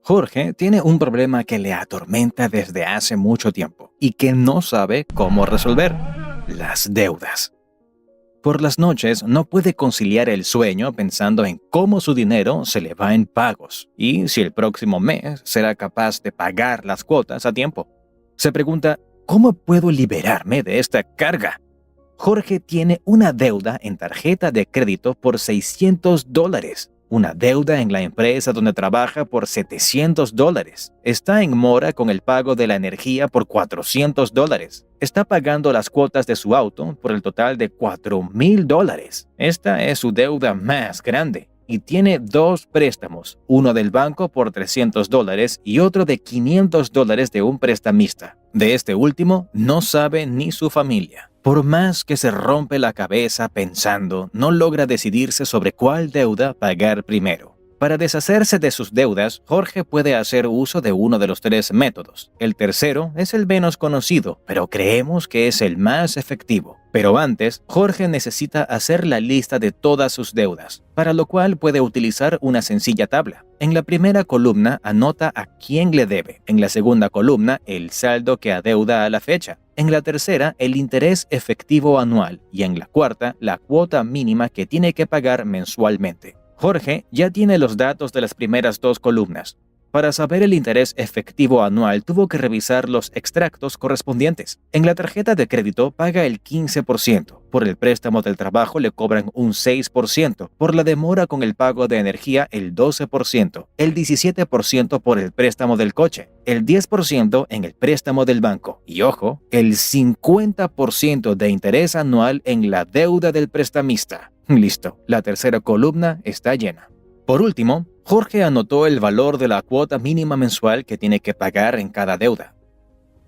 Jorge tiene un problema que le atormenta desde hace mucho tiempo y que no sabe cómo resolver: las deudas. Por las noches no puede conciliar el sueño pensando en cómo su dinero se le va en pagos y si el próximo mes será capaz de pagar las cuotas a tiempo. Se pregunta: ¿cómo puedo liberarme de esta carga? Jorge tiene una deuda en tarjeta de crédito por $600, una deuda en la empresa donde trabaja por $700, está en mora con el pago de la energía por $400, está pagando las cuotas de su auto por el total de $4,000. Esta es su deuda más grande y tiene dos préstamos, uno del banco por $300 y otro de $500 de un prestamista. De este último no sabe ni su familia. Por más que se rompe la cabeza pensando, no logra decidirse sobre cuál deuda pagar primero. Para deshacerse de sus deudas, Jorge puede hacer uso de uno de los tres métodos. El tercero es el menos conocido, pero creemos que es el más efectivo. Pero antes, Jorge necesita hacer la lista de todas sus deudas, para lo cual puede utilizar una sencilla tabla. En la primera columna anota a quién le debe, en la segunda columna el saldo que adeuda a la fecha, en la tercera el interés efectivo anual y en la cuarta la cuota mínima que tiene que pagar mensualmente. Jorge ya tiene los datos de las primeras dos columnas. Para saber el interés efectivo anual tuvo que revisar los extractos correspondientes. En la tarjeta de crédito paga el 15%, por el préstamo del trabajo le cobran un 6%, por la demora con el pago de energía el 12%, el 17% por el préstamo del coche, el 10% en el préstamo del banco y, ojo, el 50% de interés anual en la deuda del prestamista. Listo, la tercera columna está llena. Por último, Jorge anotó el valor de la cuota mínima mensual que tiene que pagar en cada deuda.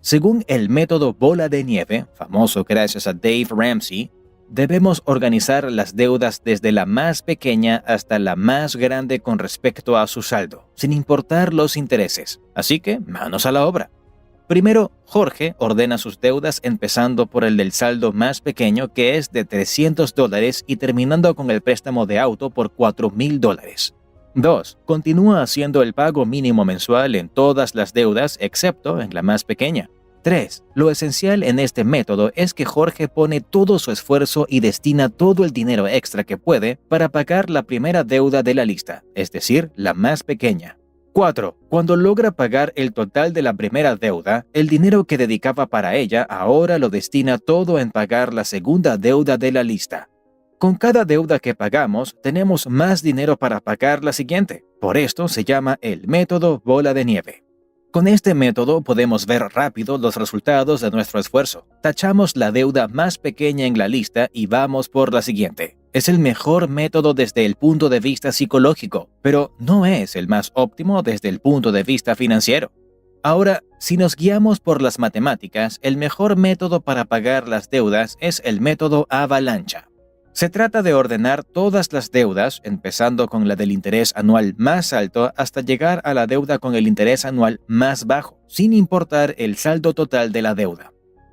Según el método bola de nieve, famoso gracias a Dave Ramsey, debemos organizar las deudas desde la más pequeña hasta la más grande con respecto a su saldo, sin importar los intereses. Así que, manos a la obra. Primero, Jorge ordena sus deudas empezando por el del saldo más pequeño, que es de $300, y terminando con el préstamo de auto por $4,000. 2. Continúa haciendo el pago mínimo mensual en todas las deudas excepto en la más pequeña. 3. Lo esencial en este método es que Jorge pone todo su esfuerzo y destina todo el dinero extra que puede para pagar la primera deuda de la lista, es decir, la más pequeña. 4. Cuando logra pagar el total de la primera deuda, el dinero que dedicaba para ella ahora lo destina todo en pagar la segunda deuda de la lista. Con cada deuda que pagamos, tenemos más dinero para pagar la siguiente. Por esto se llama el método bola de nieve. Con este método podemos ver rápido los resultados de nuestro esfuerzo. Tachamos la deuda más pequeña en la lista y vamos por la siguiente. Es el mejor método desde el punto de vista psicológico, pero no es el más óptimo desde el punto de vista financiero. Ahora, si nos guiamos por las matemáticas, el mejor método para pagar las deudas es el método avalancha. Se trata de ordenar todas las deudas, empezando con la del interés anual más alto hasta llegar a la deuda con el interés anual más bajo, sin importar el saldo total de la deuda.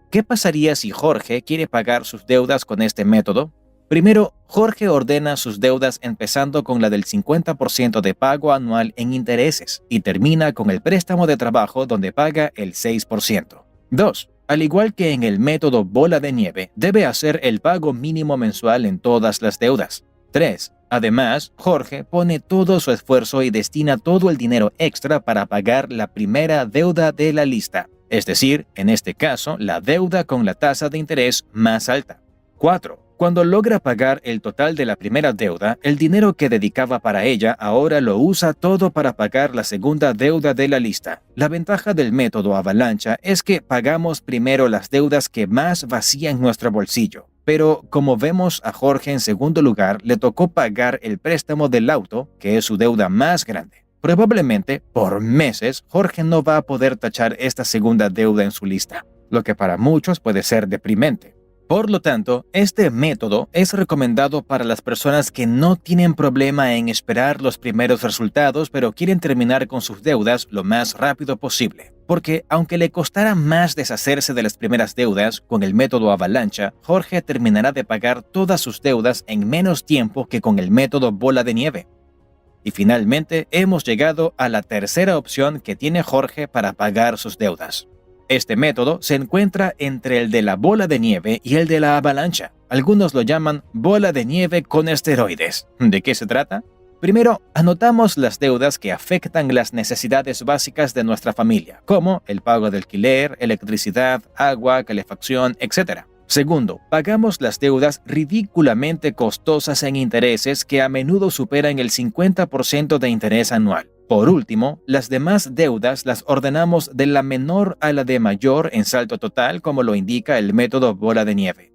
¿Qué pasaría si Jorge quiere pagar sus deudas con este método? Primero, Jorge ordena sus deudas empezando con la del 50% de pago anual en intereses y termina con el préstamo de trabajo donde paga el 6%. 2. Al igual que en el método bola de nieve, debe hacer el pago mínimo mensual en todas las deudas. 3. Además, Jorge pone todo su esfuerzo y destina todo el dinero extra para pagar la primera deuda de la lista, es decir, en este caso, la deuda con la tasa de interés más alta. 4. Cuando logra pagar el total de la primera deuda, el dinero que dedicaba para ella ahora lo usa todo para pagar la segunda deuda de la lista. La ventaja del método avalancha es que pagamos primero las deudas que más vacían nuestro bolsillo. Pero como vemos a Jorge en segundo lugar, le tocó pagar el préstamo del auto, que es su deuda más grande. Probablemente, por meses, Jorge no va a poder tachar esta segunda deuda en su lista, lo que para muchos puede ser deprimente. Por lo tanto, este método es recomendado para las personas que no tienen problema en esperar los primeros resultados, pero quieren terminar con sus deudas lo más rápido posible. Porque aunque le costara más deshacerse de las primeras deudas, con el método avalancha, Jorge terminará de pagar todas sus deudas en menos tiempo que con el método bola de nieve. Y finalmente hemos llegado a la tercera opción que tiene Jorge para pagar sus deudas. Este método se encuentra entre el de la bola de nieve y el de la avalancha. Algunos lo llaman bola de nieve con esteroides. ¿De qué se trata? Primero, anotamos las deudas que afectan las necesidades básicas de nuestra familia, como el pago de alquiler, electricidad, agua, calefacción, etc. Segundo, pagamos las deudas ridículamente costosas en intereses que a menudo superan el 50% de interés anual. Por último, las demás deudas las ordenamos de la menor a la de mayor en salto total, como lo indica el método bola de nieve.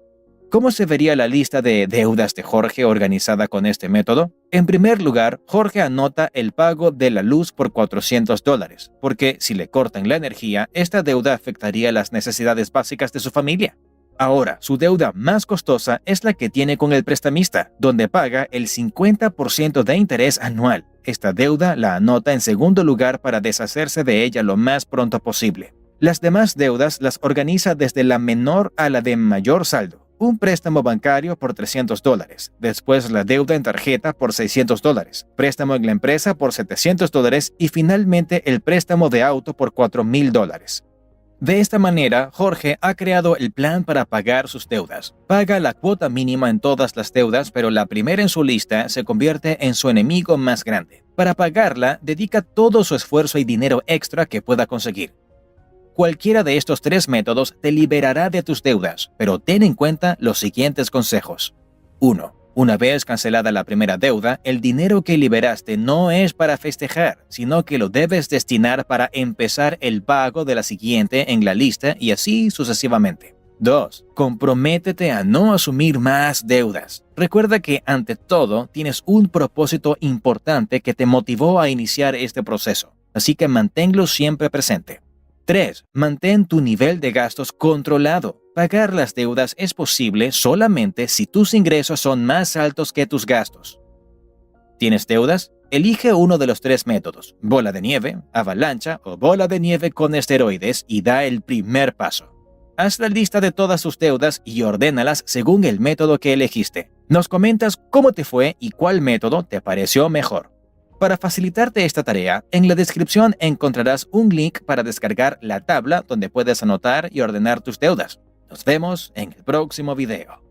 ¿Cómo se vería la lista de deudas de Jorge organizada con este método? En primer lugar, Jorge anota el pago de la luz por $400, porque si le cortan la energía, esta deuda afectaría las necesidades básicas de su familia. Ahora, su deuda más costosa es la que tiene con el prestamista, donde paga el 50% de interés anual. Esta deuda la anota en segundo lugar para deshacerse de ella lo más pronto posible. Las demás deudas las organiza desde la menor a la de mayor saldo. Un préstamo bancario por $300, después la deuda en tarjeta por $600, préstamo en la empresa por $700 y finalmente el préstamo de auto por $4,000. De esta manera, Jorge ha creado el plan para pagar sus deudas. Paga la cuota mínima en todas las deudas, pero la primera en su lista se convierte en su enemigo más grande. Para pagarla, dedica todo su esfuerzo y dinero extra que pueda conseguir. Cualquiera de estos tres métodos te liberará de tus deudas, pero ten en cuenta los siguientes consejos. 1. Una vez cancelada la primera deuda, el dinero que liberaste no es para festejar, sino que lo debes destinar para empezar el pago de la siguiente en la lista y así sucesivamente. 2. Comprométete a no asumir más deudas. Recuerda que ante todo tienes un propósito importante que te motivó a iniciar este proceso, así que manténlo siempre presente. 3. Mantén tu nivel de gastos controlado. Pagar las deudas es posible solamente si tus ingresos son más altos que tus gastos. ¿Tienes deudas? Elige uno de los tres métodos, bola de nieve, avalancha o bola de nieve con esteroides y da el primer paso. Haz la lista de todas tus deudas y ordénalas según el método que elegiste. Nos comentas cómo te fue y cuál método te pareció mejor. Para facilitarte esta tarea, en la descripción encontrarás un link para descargar la tabla donde puedes anotar y ordenar tus deudas. Nos vemos en el próximo video.